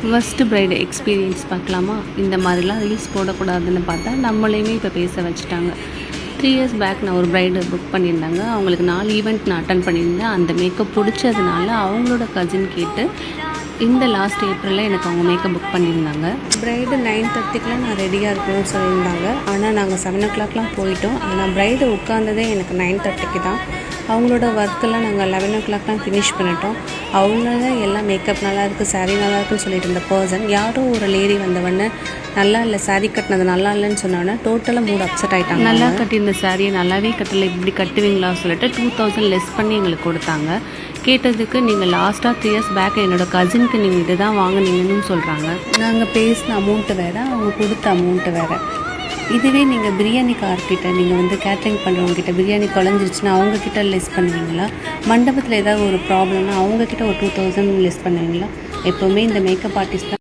First bride experience பார்க்கலாமா? இந்த மாதிரிலாம் ரீல்ஸ் போடக்கூடாதுன்னு பார்த்தா நம்மளையுமே இப்போ பேச வச்சுட்டாங்க. 3 இயர்ஸ் பேக் நான் ஒரு பிரைடு புக் பண்ணியிருந்தாங்க. அவங்களுக்கு 4 ஈவெண்ட் நான் அட்டன் பண்ணியிருந்தேன். அந்த மேக்கப் பிடிச்சதுனால அவங்களோட கசின் கேட்டு இந்த லாஸ்ட் ஏப்ரலில் எனக்கு அவங்க மேக்கப் புக் பண்ணியிருந்தாங்க. பிரைடு 9:30க்குலாம் நான் ரெடியாக இருக்கணும்னு சொல்லியிருந்தாங்க. ஆனால் நாங்கள் 7 o'clockலாம் போயிட்டோம். ஆனால் பிரைடு உட்காந்ததே எனக்கு 9:30க்கு தான். அவங்களோட ஒர்க்கெல்லாம் நாங்கள் 11 o'clockலாம் ஃபினிஷ் பண்ணிட்டோம். அவங்கள எல்லாம் மேக்கப் நல்லா இருக்குது, சாரீ நல்லா இருக்குன்னு சொல்லிட்டு இருந்த பர்சன் யாரோ ஒரு லேடி வந்தவொடனே நல்லா இல்லை, சாரீ கட்டினது நல்லா இல்லைன்னு சொன்னோன்னே டோட்டலாக மூட் அப்செட் ஆகிட்டாங்க. நல்லா கட்டியிருந்த சாரியை நல்லாவே கட்டலை, இப்படி கட்டுவீங்களா சொல்லிட்டு 2000 லெஸ் பண்ணி எங்களுக்கு கொடுத்தாங்க. கேட்டதுக்கு நீங்கள் லாஸ்ட்டாக 3 இயர்ஸ் பேக் என்னோடய கசினுக்கு நீங்கள் இது தான் வாங்கினீங்கன்னு சொல்கிறாங்க. நாங்கள் பேசின அமௌண்ட்டு வேறு, அவங்க கொடுத்த அமௌண்ட்டு வேறு. இதுவே நீங்கள் பிரியாணி கார்கிட்ட நீங்கள் கேட்ரிங் பண்ணுறவங்ககிட்ட பிரியாணி குழஞ்சிருச்சுன்னா அவங்கக்கிட்ட லெஸ் பண்ணுவீங்களா? மண்டபத்தில் ஏதாவது ஒரு ப்ராப்ளம்னா அவங்கக்கிட்ட ஒரு 2000 லெஸ் பண்ணுவீங்களா? எப்போவுமே இந்த மேக்கப் ஆர்டிஸ்ட்